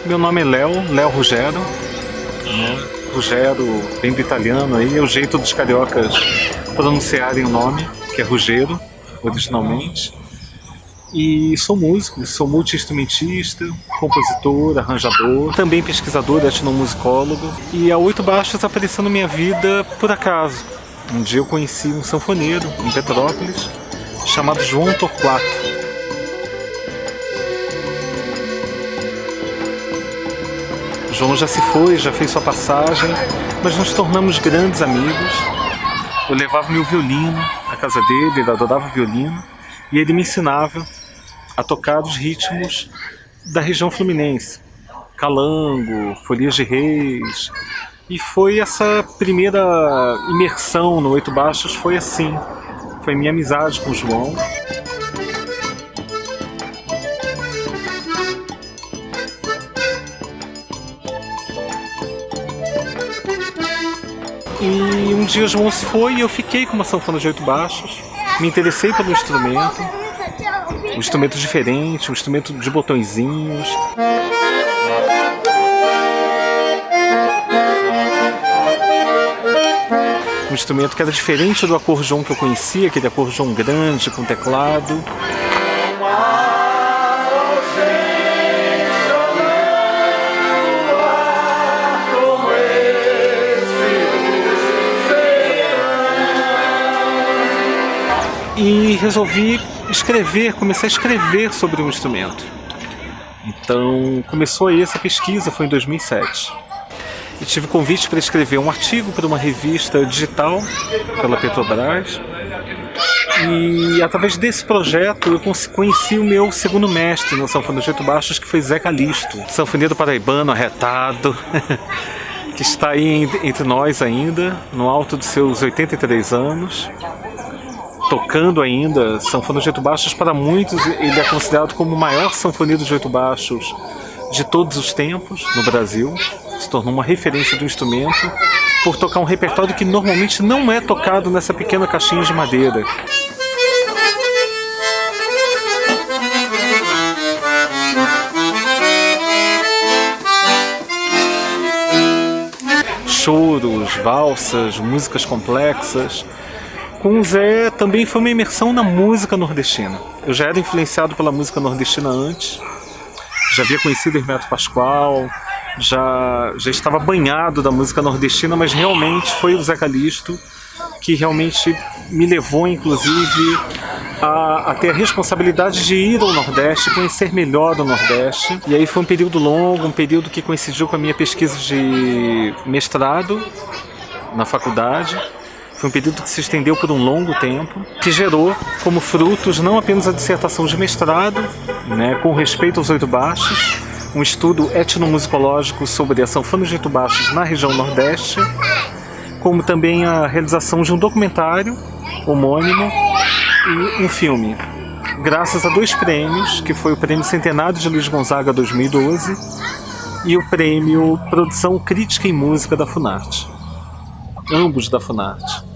Meu nome é Léo Ruggiero, né? Ruggiero vem do italiano, aí é o jeito dos cariocas pronunciarem o nome, que é Ruggiero, originalmente. E sou músico, sou multi-instrumentista, compositor, arranjador, também pesquisador, etnomusicólogo. E a Oito Baixos apareceu na minha vida por acaso. Um dia eu conheci um sanfoneiro em Petrópolis, chamado João Torquato. João já se foi, já fez sua passagem, mas nos tornamos grandes amigos. Eu levava meu violino à casa dele, ele adorava violino, e ele me ensinava a tocar os ritmos da região fluminense. Calango, Folias de Reis. E foi essa primeira imersão no Oito Baixos, foi assim. Foi minha amizade com o João. E um dia o João se foi e eu fiquei com uma sanfona de oito baixos. Me interessei pelo instrumento. Um instrumento diferente, um instrumento de botõezinhos. Um instrumento que era diferente do acordeon que eu conhecia, aquele acordeon grande com teclado. E resolvi escrever, comecei a escrever sobre um instrumento. Então começou aí essa pesquisa, foi em 2007. E tive convite para escrever um artigo para uma revista digital pela Petrobras. E através desse projeto eu conheci o meu segundo mestre na sanfona de oito baixos, que foi Zé Calixto, sanfoneiro paraibano arretado, que está aí entre nós ainda, no alto dos seus 83 anos. Tocando ainda sanfona de oito baixos. Para muitos ele é considerado como o maior sanfoneiro de oito baixos de todos os tempos no Brasil. Se tornou uma referência do instrumento por tocar um repertório que normalmente não é tocado nessa pequena caixinha de madeira. Choros, valsas, músicas complexas. Com o Zé também foi uma imersão na música nordestina. Eu já era influenciado pela música nordestina antes, já havia conhecido Hermeto Pascoal, já estava banhado da música nordestina, mas realmente foi o Zé Calixto que realmente me levou, inclusive, a ter a responsabilidade de ir ao Nordeste, conhecer melhor o Nordeste. E aí foi um período longo, um período que coincidiu com a minha pesquisa de mestrado na faculdade. Foi um período que se estendeu por um longo tempo, que gerou como frutos não apenas a dissertação de mestrado, né, com respeito aos oito baixos, um estudo etnomusicológico sobre a sanfona de oito baixos na região Nordeste, como também a realização de um documentário homônimo e um filme. Graças a dois prêmios, que foi o Prêmio Centenário de Luiz Gonzaga 2012 e o Prêmio Produção Crítica em Música da Funarte. Ambos da Funarte.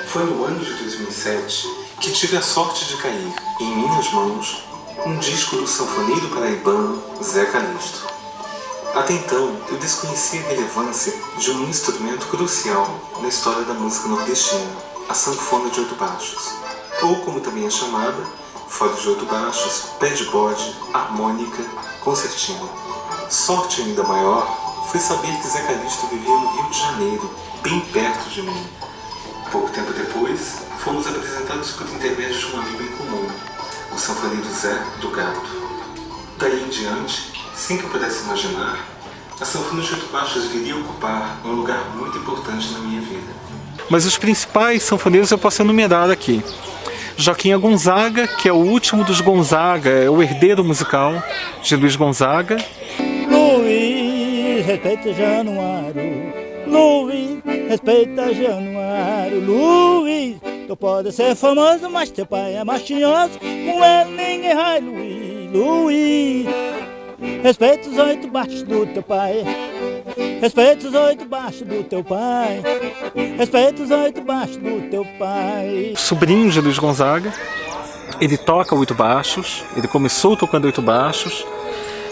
Foi no ano de 2007 que tive a sorte de cair, em minhas mãos, um disco do sanfoneiro paraibano Zé Calixto. Até então, eu desconhecia a relevância de um instrumento crucial na história da música nordestina, a sanfona de oito baixos, ou como também é chamada, fole de oito baixos, pé de bode, harmônica, concertina. Sorte ainda maior foi saber que Zé Calixto vivia no Rio de Janeiro, bem perto de mim. Pouco tempo depois, fomos apresentados por intermédio de um amigo em comum, o sanfoneiro Zé do Gato. Daí em diante, sem que eu pudesse imaginar, a sanfona de oito baixos viria a ocupar um lugar muito importante na minha vida. Mas os principais sanfoneiros eu posso enumerar aqui. Joaquim Gonzaga, que é o último dos Gonzaga, é o herdeiro musical de Luiz Gonzaga. Luiz, repete Januário, Luiz, respeita Januário. Luiz, tu pode ser famoso, mas teu pai é machinhoso. Com ele ninguém vai, Luiz. Luiz, respeita os 8 baixos do teu pai. Respeita os 8 baixos do teu pai. Respeita os 8 baixos do teu pai. Sobrinho de Luiz Gonzaga, ele toca 8 baixos, ele começou tocando 8 baixos,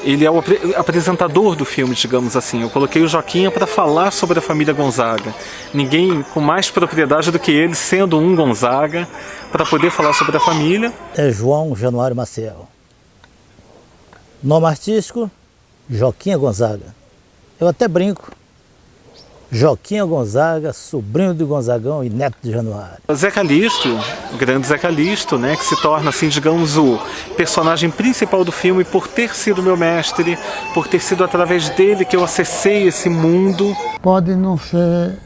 ele é o apresentador do filme, digamos assim. Eu coloquei o Joquinha para falar sobre a família Gonzaga. Ninguém com mais propriedade do que ele, sendo um Gonzaga, para poder falar sobre a família. É João Januário Maciel. Nome artístico, Joquinha Gonzaga. Eu até brinco. Joquinha Gonzaga, sobrinho de Gonzagão e neto de Januário. Zé Calixto, o grande Zé Calixto, né, que se torna, assim, digamos, o personagem principal do filme por ter sido meu mestre, por ter sido através dele que eu acessei esse mundo. Pode não ser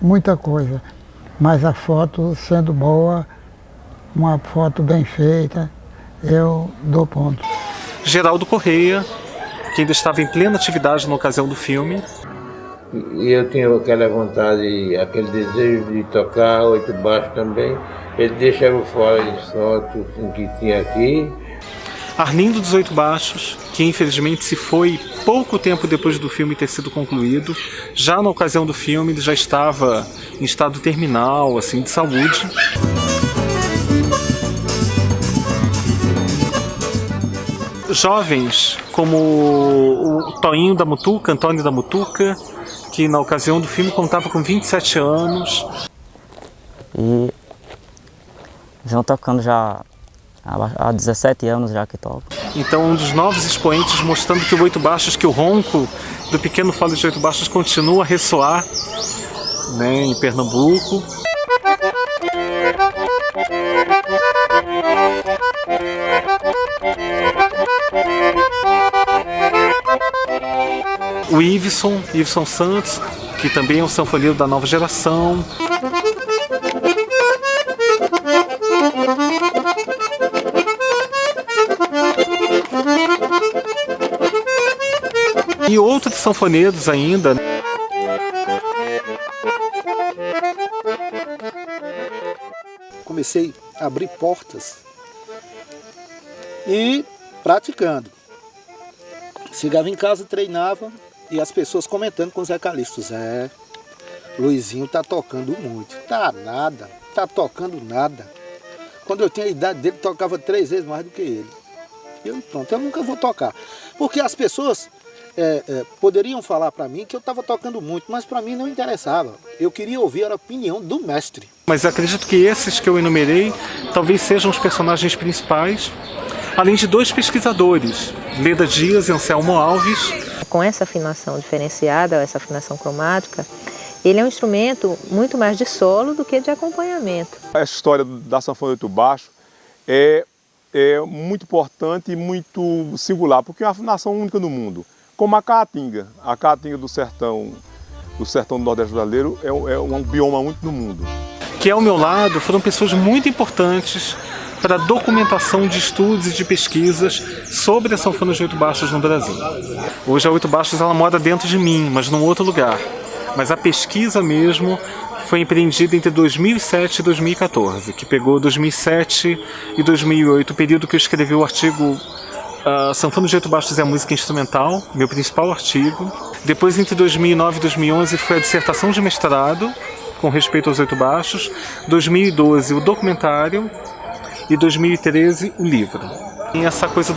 muita coisa, mas a foto sendo boa, uma foto bem feita, eu dou ponto. Geraldo Correia, que ainda estava em plena atividade na ocasião do filme. E eu tinha aquela vontade, aquele desejo de tocar 8 baixos também. Ele deixava fora de sorte que tinha aqui. Arlindo dos 8 baixos, que infelizmente se foi pouco tempo depois do filme ter sido concluído. Já na ocasião do filme ele já estava em estado terminal, assim, de saúde. Jovens como o Toinho da Mutuca, Antônio da Mutuca, que na ocasião do filme contava com 27 anos. E vão tocando já há 17 anos já que toco. Então um dos novos expoentes mostrando que o 8 baixos, que o ronco do pequeno fole de 8 baixos continua a ressoar, né, em Pernambuco. O Iveson Santos, que também é um sanfoneiro da nova geração. E outros sanfoneiros ainda. Comecei a abrir portas e praticando. Chegava em casa, treinava e as pessoas comentando com o Zé Calixto: Zé, Luizinho tá tocando muito. Tá nada, tá tocando nada. Quando eu tinha a idade dele, tocava 3 vezes mais do que ele. Eu, pronto, eu nunca vou tocar. Porque as pessoas poderiam falar para mim que eu estava tocando muito, mas para mim não interessava. Eu queria ouvir a opinião do mestre. Mas acredito que esses que eu enumerei talvez sejam os personagens principais, além de 2 pesquisadores, Leda Dias e Anselmo Alves. Com essa afinação diferenciada, essa afinação cromática, ele é um instrumento muito mais de solo do que de acompanhamento. Essa história da sanfona 8 baixo é muito importante e muito singular, porque é uma afinação única no mundo. Como a caatinga do sertão do Nordeste brasileiro é um bioma único no mundo. Que ao meu lado foram pessoas muito importantes para a documentação de estudos e de pesquisas sobre a sanfona de 8 baixos no Brasil. Hoje a 8 baixos ela mora dentro de mim, mas num outro lugar. Mas a pesquisa mesmo foi empreendida entre 2007 e 2014, que pegou 2007 e 2008, o período que eu escrevi o artigo Sanfona de 8 baixos é a música instrumental, meu principal artigo. Depois, entre 2009 e 2011, foi a dissertação de mestrado, com respeito aos 8 baixos. 2012, o documentário. E 2013, o livro. E essa coisa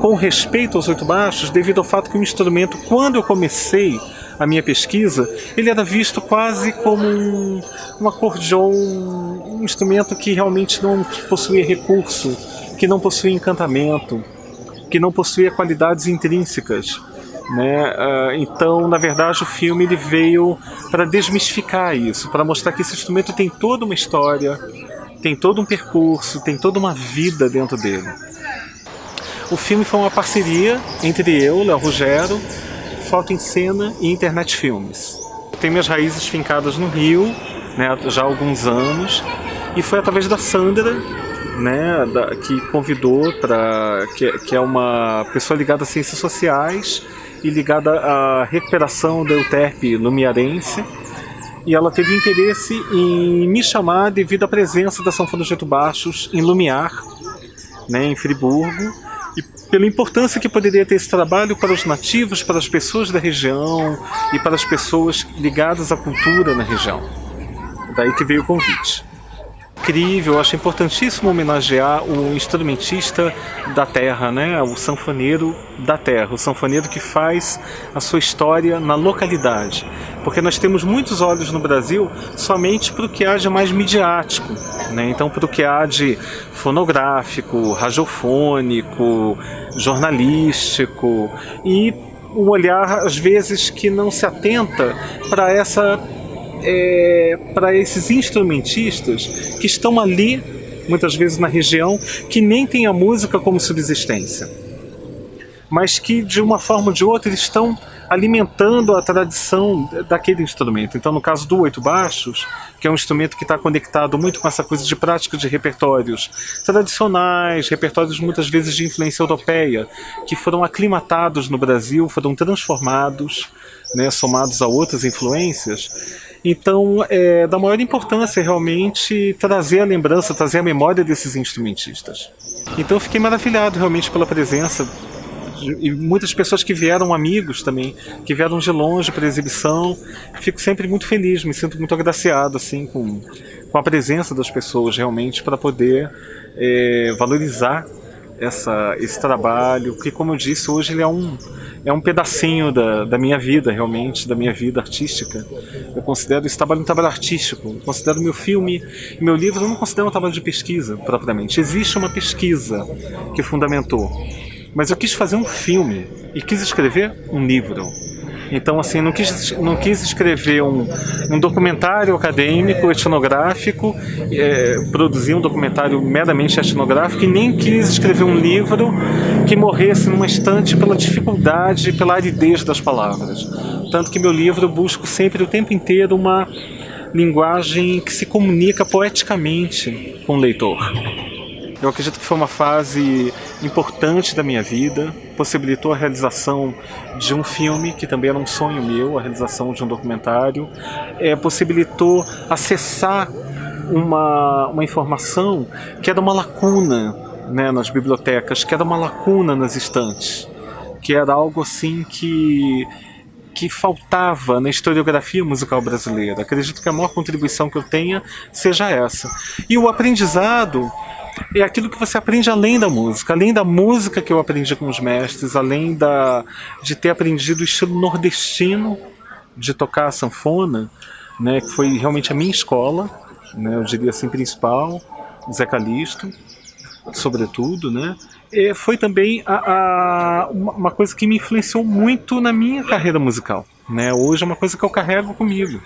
com respeito aos 8 baixos, devido ao fato que o instrumento, quando eu comecei a minha pesquisa, ele era visto quase como um acordeon, um instrumento que realmente não possuía recurso, que não possuía encantamento, que não possuía qualidades intrínsecas, né? Então, na verdade, o filme ele veio para desmistificar isso, para mostrar que esse instrumento tem toda uma história, tem todo um percurso, tem toda uma vida dentro dele. O filme foi uma parceria entre eu, Léo Ruggiero, Foto em Cena e Internet Filmes. Eu tenho minhas raízes fincadas no Rio, né, já há alguns anos, e foi através da Sandra, né, que convidou, que é uma pessoa ligada a ciências sociais e ligada à recuperação da euterpe lumiarense. E ela teve interesse em me chamar devido à presença da sanfona de oito baixos em Lumiar, né, em Friburgo, e pela importância que poderia ter esse trabalho para os nativos, para as pessoas da região e para as pessoas ligadas à cultura na região. Daí que veio o convite. Incrível, eu acho importantíssimo homenagear o instrumentista da terra, né? O sanfoneiro da terra, o sanfoneiro que faz a sua história na localidade. Porque nós temos muitos olhos no Brasil somente para o que há de mais midiático, né? Então, para o que há de fonográfico, radiofônico, jornalístico, e um olhar, às vezes, que não se atenta para esses instrumentistas que estão ali, muitas vezes na região, que nem tem a música como subsistência, mas que de uma forma ou de outra estão alimentando a tradição daquele instrumento. Então, no caso do oito baixos, que é um instrumento que está conectado muito com essa coisa de prática de repertórios tradicionais, repertórios muitas vezes de influência europeia, que foram aclimatados no Brasil, foram transformados, né, somados a outras influências. Então, é da maior importância realmente trazer a lembrança, trazer a memória desses instrumentistas. Então, eu fiquei maravilhado realmente pela presença e muitas pessoas que vieram, amigos também, que vieram de longe para a exibição. Fico sempre muito feliz, me sinto muito agraciado assim, com a presença das pessoas realmente para poder valorizar esse trabalho, que, como eu disse, hoje ele é um pedacinho da minha vida, realmente, da minha vida artística. Eu considero esse trabalho um trabalho artístico. Eu considero meu filme e meu livro, eu não considero um trabalho de pesquisa, propriamente. Existe uma pesquisa que fundamentou, mas eu quis fazer um filme e quis escrever um livro. Então, assim, não quis escrever um documentário acadêmico, etnográfico, produzir um documentário meramente etnográfico, e nem quis escrever um livro que morresse numa estante pela dificuldade, pela aridez das palavras. Tanto que meu livro eu busco sempre, o tempo inteiro, uma linguagem que se comunica poeticamente com o leitor. Eu acredito que foi uma fase importante da minha vida, possibilitou a realização de um filme, que também era um sonho meu, a realização de um documentário, possibilitou acessar uma informação que era uma lacuna, né, nas bibliotecas, que era uma lacuna nas estantes, que era algo assim que faltava na historiografia musical brasileira. Acredito que a maior contribuição que eu tenha seja essa. E o aprendizado é aquilo que você aprende além da música que eu aprendi com os mestres, além de ter aprendido o estilo nordestino de tocar a sanfona, né, que foi realmente a minha escola, né, eu diria assim, principal, Zé Calixto, sobretudo, né. E foi também uma coisa que me influenciou muito na minha carreira musical. Né, hoje é uma coisa que eu carrego comigo,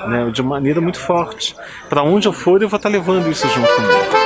né, de maneira muito forte. Para onde eu for, eu vou estar levando isso junto comigo.